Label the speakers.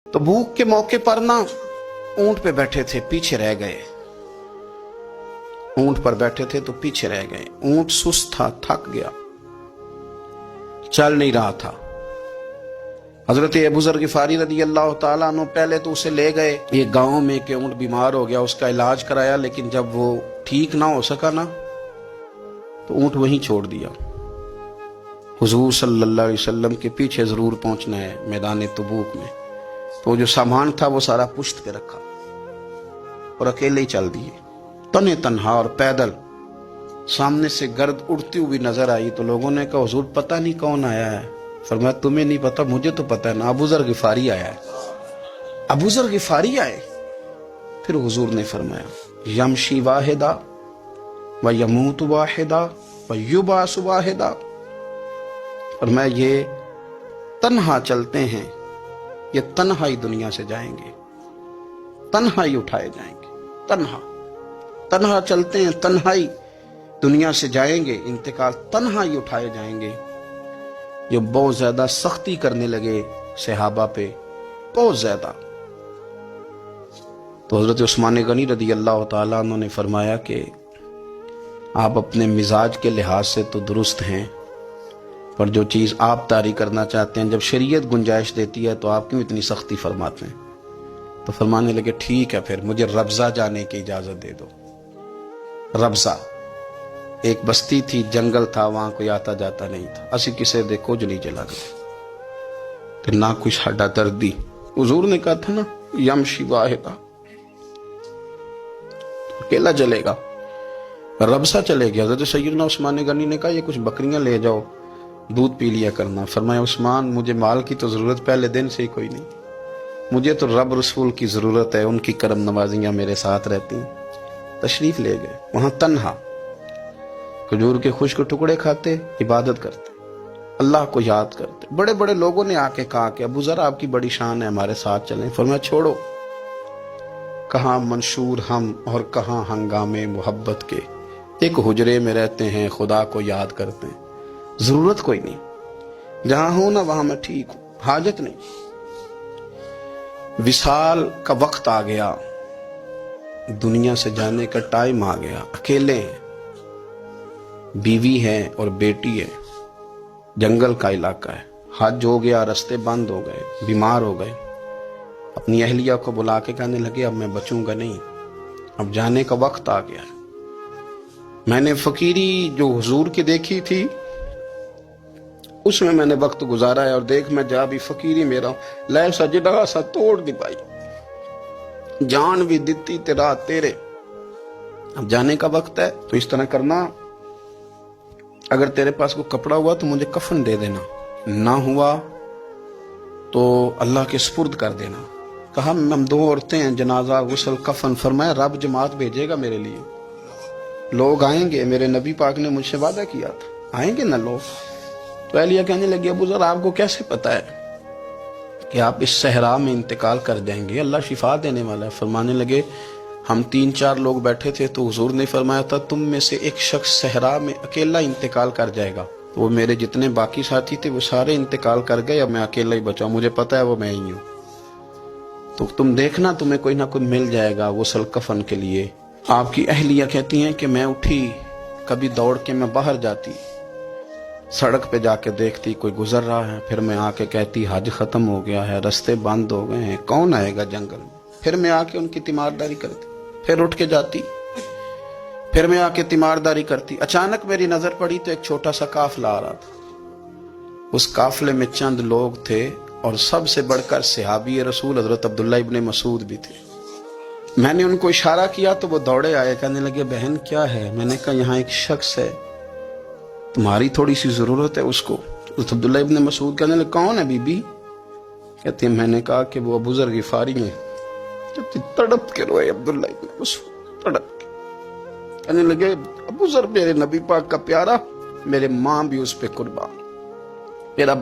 Speaker 1: तबूक के मौके पर ना ऊंट पे बैठे थे, पीछे रह गए। ऊंट पर बैठे थे तो पीछे रह गए। ऊंट सुस्त था, थक गया, चल नहीं रहा था। हजरत अबू ज़र ग़िफ़ारी रज़ी अल्लाह ताला अन्हु पहले तो उसे ले गए एक गांव में कि ऊंट बीमार हो गया, उसका इलाज कराया, लेकिन जब वो ठीक ना हो सका ना तो ऊंट वहीं छोड़ दिया। हुजूर सल्लल्लाहु अलैहि वसल्लम के पीछे जरूर पहुंचना है मैदान तबूक में। तो जो सामान था वो सारा पुश्त पे रखा और अकेले ही चल दिए, तने तन्हा और पैदल। सामने से गर्द उड़ती हुई नजर आई तो लोगों ने कहा हुजूर पता नहीं कौन आया है। फरमाया तुम्हें नहीं पता, मुझे तो पता है ना, अबू ज़र ग़िफ़ारी आया है। अबू ज़र ग़िफ़ारी आए। फिर हुजूर ने फरमाया यमशी वाहिदा व यमूत वाहिदा व युबास वाहिदा। फरमाया ये तन्हा चलते हैं, ये तन्हा ही दुनिया से जाएंगे, तन्हा ही उठाए जाएंगे। तन्हा तन्हा चलते हैं, तन्हा ही दुनिया से जाएंगे, इंतकाल तन्हा ही उठाए जाएंगे। जो बहुत ज्यादा सख्ती करने लगे सहाबा पे, बहुत ज्यादा। तो हजरत उस्मान गनी रज़ी अल्लाह ताला अन्हु ने फरमाया कि आप अपने मिजाज के लिहाज से तो दुरुस्त हैं, पर जो चीज़ आप तारी करना चाहते हैं, जब शरीयत गुंजाइश देती है तो आप क्यों इतनी सख्ती फरमाते हैं? तो फरमाने लगे ठीक है, फिर मुझे रब्जा जाने की इजाज़त दे दो। रब्जा एक बस्ती थी, जंगल था, वहां कोई आता जाता नहीं था। असी किसे दे कुछ नहीं चला गए तो ना कोई साडा दर्दी। हुजूर ने कहा था ना यमशी वाहिदा, अकेला चलेगा, रब्सा चले गया। हज़रत सैयदना उस्मान गनी ने कहा ये कुछ बकरियां ले जाओ, दूध पी लिया करना। फरमाया उस्मान मुझे माल की तो जरूरत पहले दिन से ही कोई नहीं, मुझे तो रब रसूल की जरूरत है, उनकी करम नवाजियां मेरे साथ रहती हैं। तशरीफ ले गए। वहां तन्हा खजूर के खुश्क टुकड़े खाते, इबादत करते, अल्लाह को याद करते। बड़े बड़े लोगों ने आके कहा कि अबू ज़र आपकी बड़ी शान है, हमारे साथ चलें। फरमाया छोड़ो, कहाँ मंशूर हम और कहाँ हंगामे मोहब्बत के, एक हुजरे में रहते हैं, खुदा को याद करते हैं, जरूरत कोई नहीं, जहां हूं ना वहां मैं ठीक हूं, हाजत नहीं। विसाल का वक्त आ गया, दुनिया से जाने का टाइम आ गया। अकेले हैं, बीवी है और बेटी है, जंगल का इलाका है, हज हो गया, रास्ते बंद हो गए, बीमार हो गए। अपनी अहलिया को बुला के कहने लगे अब मैं बचूंगा नहीं, अब जाने का वक्त आ गया। मैंने फकीरी जो हुजूर की देखी थी उसमें मैंने वक्त गुजारा है, और देख मैं जा भी फकीरी मेरा लै सजदा सा तोड़ दी पाई, जान भी दिती तेरा तेरे। अब जाने का वक्त है तो इस तरह करना, अगर तेरे पास कोई कपड़ा हुआ तो मुझे कफन दे देना, ना हुआ तो अल्लाह के सुपुर्द कर देना। कहा हम दो औरतें हैं, जनाजा गुस्ल कफन। फरमाया रब जमात भेजेगा मेरे लिए, लोग आएंगे, मेरे नबी पाक ने मुझसे वादा किया था आएंगे ना लोग। तो अहलिया कहने लगी अबू ज़र आपको कैसे पता है कि आप इस सहरा में इंतकाल कर जाएंगे, अल्लाह शिफा देने वाला है। फरमाने लगे हम 3-4 लोग बैठे थे तो हुजूर ने फरमाया था तुम में से एक शख्स सहरा में अकेला इंतकाल कर जाएगा। तो वो मेरे जितने बाकी साथी थे वो सारे इंतकाल कर गए, अब मैं अकेला ही बचा, मुझे पता है वो मैं ही हूं। तो तुम देखना तुम्हें कोई ना कोई मिल जाएगा वो सल कफन के लिए। आपकी अहलिया कहती हैं कि मैं उठी, कभी दौड़ के मैं बाहर जाती, सड़क पे जाके देखती कोई गुजर रहा है, फिर मैं आके कहती हज खत्म हो गया है, रास्ते बंद हो गए हैं, कौन आएगा जंगल में। फिर मैं आके उनकी तीमारदारी करती, फिर उठ के जाती, फिर मैं आके तीमारदारी करती। अचानक मेरी नजर पड़ी तो एक छोटा सा काफिला आ रहा था। उस काफिले में चंद लोग थे और सबसे बढ़कर सहाबी रसूल हजरत अब्दुल्ला इब्ने मसूद भी थे। मैंने उनको इशारा किया तो वो दौड़े आए, कहने लगे बहन क्या है। मैंने कहा यहाँ एक शख्स है, तुम्हारी थोड़ी सी जरूरत है उसको। तो अब्दुल्ला इब्ने मसूद कहने लगे कौन है बीबी? कहते हैं मैंने कहा कि वो अबू ज़र ग़िफ़ारी हैं। कहते तड़प के रोए अब्दुल्ला इब्ने मसूद, तड़प के कहने लगे अबू ज़र मेरे नबी पाक का प्यारा, मेरे माँ भी उस पे कुर्बान, मेरा